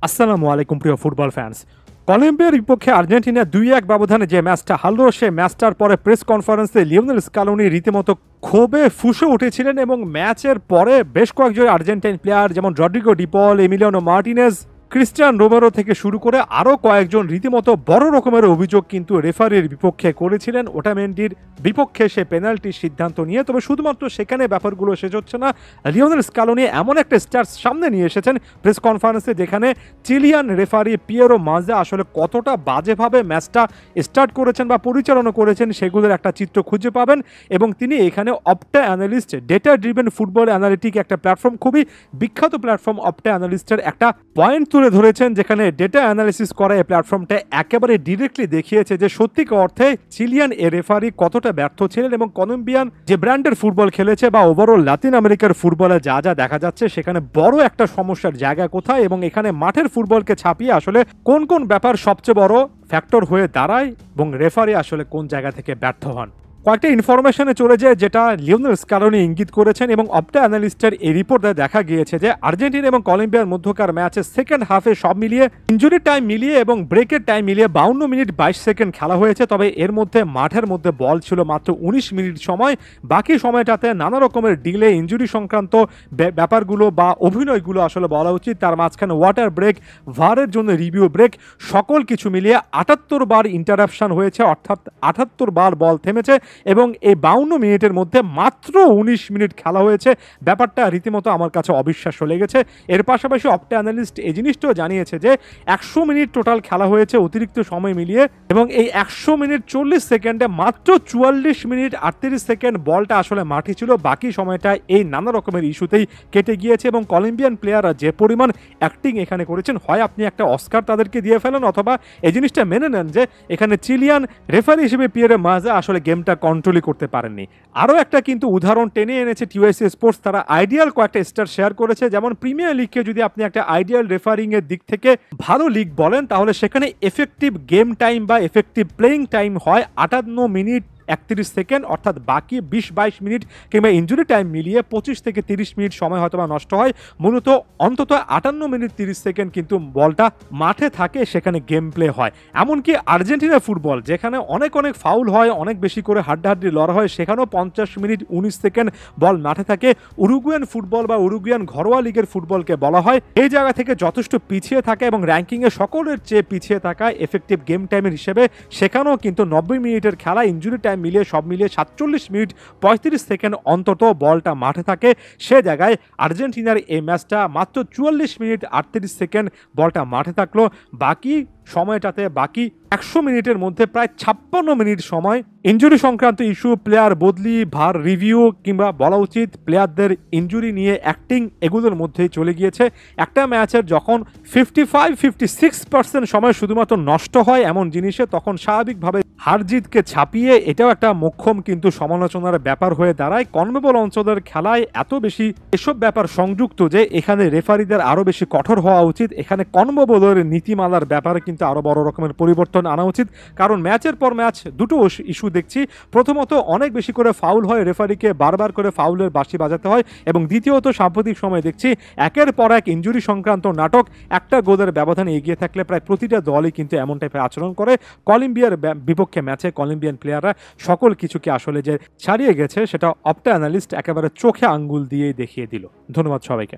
আসসালামু আলাইকুম প্রিয় ফুটবল ফ্যান্স। কলম্বিয়ার বিপক্ষে আর্জেন্টিনা ২-১ ব্যবধানে যে ম্যাচটা হারল, সে ম্যাচটার পরে প্রেস কনফারেন্সে লিওনেল স্কালোনি রীতিমতো ক্ষোভে ফুঁসে উঠেছিলেন এবং ম্যাচের পরে বেশ কয়েকজন আর্জেন্টাইন প্লেয়ার যেমন Rodrigo De Paul, Emiliano Martinez, Cristian Romero থেকে শুরু করে আরও কয়েকজন রীতিমতো বড় রকমের অভিযোগ কিন্তু রেফারির বিপক্ষে করেছিলেন ওটামেন্ডির বিপক্ষে সে পেনাল্টির সিদ্ধান্ত নিয়ে। তবে শুধুমাত্র সেখানে ব্যাপারগুলো শেষ হচ্ছে না, লিওনেল স্কালোনি এমন একটা স্টার সামনে নিয়ে এসেছেন প্রেস কনফারেন্সে, যেখানে চিলিয়ান রেফারি পিয়েরো মাজা আসলে কতটা বাজেভাবে ম্যাচটা স্টার্ট করেছেন বা পরিচালনা করেছেন সেগুলোর একটা চিত্র খুঁজে পাবেন। এবং তিনি এখানে Opta analyst, data driven football analytic একটা প্ল্যাটফর্ম, খুবই বিখ্যাত প্ল্যাটফর্ম অপটা অ্যানালিস্টের একটা পয়েন্ট তুলে ধরেছেন, যেখানে ডেটা অ্যানালিসিস করা এই প্ল্যাটফর্মটা একেবারে ডিরেক্টলি দেখিয়েছে যে সত্যিকার অর্থে চিলিয়ান এ রেফারি কতটা ব্যর্থ ছিলেন এবং কলম্বিয়ান যে ব্র্যান্ডের ফুটবল খেলেছে বা ওভারঅল লাতিন আমেরিকার ফুটবলে যা যা দেখা যাচ্ছে সেখানে বড় একটা সমস্যার জায়গা কোথায় এবং এখানে মাঠের ফুটবলকে ছাপিয়ে আসলে কোন কোন ব্যাপার সবচেয়ে বড় ফ্যাক্টর হয়ে দাঁড়ায় এবং রেফারি আসলে কোন জায়গা থেকে ব্যর্থ হন। কয়েকটা ইনফরমেশনে চলে যায় যেটা লিওনেল স্কালোনি ইঙ্গিত করেছেন এবং অপটা অ্যানালিস্টের এই রিপোর্টে দেখা গিয়েছে যে আর্জেন্টিনা এবং কলম্বিয়ার মধ্যকার ম্যাচের সেকেন্ড হাফে সব মিলিয়ে ইনজুরি টাইম মিলিয়ে এবং ব্রেকের টাইম মিলিয়ে 52 মিনিট 22 সেকেন্ড খেলা হয়েছে। তবে এর মধ্যে মাঠের মধ্যে বল ছিল মাত্র 19 মিনিট সময়। বাকি সময়টাতে নানা রকমের ডিলে, ইনজুরি সংক্রান্ত ব্যাপারগুলো বা অভিনয়গুলো আসলে বলা উচিত, তার মাঝখানে ওয়াটার ব্রেক, ভারের জন্য রিভিউ ব্রেক, সকল কিছু মিলিয়ে 78 বার ইন্টারাপশন হয়েছে, অর্থাৎ 78 বার বল থেমেছে এবং এই 52 মিনিটের মধ্যে মাত্র 19 মিনিট খেলা হয়েছে। ব্যাপারটা রীতিমতো আমার কাছে অবিশ্বাস্য লেগেছে। এর পাশাপাশি অপটা অ্যানালিস্ট এই জিনিসটাও জানিয়েছে যে 100 মিনিট টোটাল খেলা হয়েছে অতিরিক্ত সময় মিলিয়ে এবং এই 100 মিনিট 40 সেকেন্ডে মাত্র 44 মিনিট 38 সেকেন্ড বলটা আসলে মাঠে ছিল। বাকি সময়টা এই নানা রকমের ইস্যুতেই কেটে গিয়েছে এবং কলম্বিয়ান প্লেয়াররা যে পরিমাণ অ্যাক্টিং এখানে করেছেন, হয় আপনি একটা অস্কার তাদেরকে দিয়ে ফেলেন অথবা এই জিনিসটা মেনে নেন যে এখানে চিলিয়ান রেফারি হিসেবে পিয়েরো মাজা আসলে গেমটা কন্ট্রোলই করতে পারেননি। আরও একটা কিন্তু উদাহরণ টেনে এনেছে টিওএসসি স্পোর্টস, তারা আইডিয়াল কয়েকটা স্টার শেয়ার করেছে। যেমন প্রিমিয়ার লিগকে যদি আপনি একটা আইডিয়াল রেফারিং এর দিক থেকে ভালো লিগ বলেন, তাহলে সেখানে এফেক্টিভ গেম টাইম বা এফেক্টিভ প্লেইং টাইম হয় 58 মিনিট 31 সেকেন্ড, অর্থাৎ বাকি 20-22 মিনিট কিংবা ইনজুরি টাইম মিলিয়ে 25 থেকে 30 মিনিট সময় হয়তো বা নষ্ট হয়। মূলত অন্তত 58 মিনিট 30 সেকেন্ড কিন্তু বলটা মাঠে থাকে, সেখানে গেম প্লে হয়। এমনকি আর্জেন্টিনা ফুটবল যেখানে অনেক অনেক ফাউল হয়, অনেক বেশি করে হাড্ডাহাড্ডি লড়া হয়, সেখানেও 50 মিনিট 19 সেকেন্ড বল মাঠে থাকে। উরুগুয়ান ফুটবল বা উরুগুয়ান ঘরোয়া লিগের ফুটবলকে বলা হয় এই জায়গা থেকে যথেষ্ট পিছিয়ে থাকে এবং র্যাঙ্কিংয়ে সকলের চেয়ে পিছিয়ে থাকায় এফেক্টিভ গেম টাইমের হিসেবে সেখানেও কিন্তু 90 মিনিটের খেলা ইনজুরি টাইম মিলিয়ে সব মিলিয়ে 47 মিনিট 35 সেকেন্ড অন্তত বলটা মাঠে থাকে। সে জায়গায় আর্জেন্টিনার এই ম্যাচটা মাত্র 44 মিনিট 38 সেকেন্ড বলটা মাঠে থাকলো। বাকি সময়টাতে বাকি 100 মিনিটের মধ্যে প্রায় 56 মিনিট সময় ইনজুরি সংক্রান্ত ইস্যু, প্লেয়ার বদলি, ভার রিভিউ কিংবা বলা উচিত প্লেয়ারদের ইনজুরি নিয়ে অ্যাক্টিং, এগুলোর মধ্যেই চলে গিয়েছে। একটা ম্যাচের যখন 55-56% সময় শুধুমাত্র নষ্ট হয় এমন জিনিসে, তখন স্বাভাবিকভাবে হার জিতকে ছাপিয়ে এটাও একটা মোক্ষম কিন্তু সমালোচনার ব্যাপার হয়ে দাঁড়ায়। কনমেবল অঞ্চলের খেলায় এত বেশি এসব ব্যাপার সংযুক্ত যে এখানে রেফারিদের আরও বেশি কঠোর হওয়া উচিত। এখানে কনমেবলের নীতিমালার ব্যাপারে কিন্তু আরও বড় রকমের পরিবর্তন আনা উচিত, কারণ ম্যাচের পর ম্যাচ দুটো ইস্যু দেখছি। প্রথমত, অনেক বেশি করে ফাউল হয়, রেফারিকে বারবার করে ফাউলের বাঁশি বাজাতে হয়, এবং দ্বিতীয়ত সাম্প্রতিক সময় দেখছি একের পর এক ইনজুরি সংক্রান্ত নাটক। একটা গোলের ব্যবধানে এগিয়ে থাকলে প্রায় প্রতিটা দলই কিন্তু এমন টাইপের আচরণ করে। কলম্বিয়ার বিপক্ষে ম্যাচে কলম্বিয়ান প্লেয়াররা সকল কিছুকে আসলে যে ছাড়িয়ে গেছে সেটা অপটা অ্যানালিস্ট একেবারে চোখে আঙ্গুল দিয়েই দেখিয়ে দিল। ধন্যবাদ সবাইকে।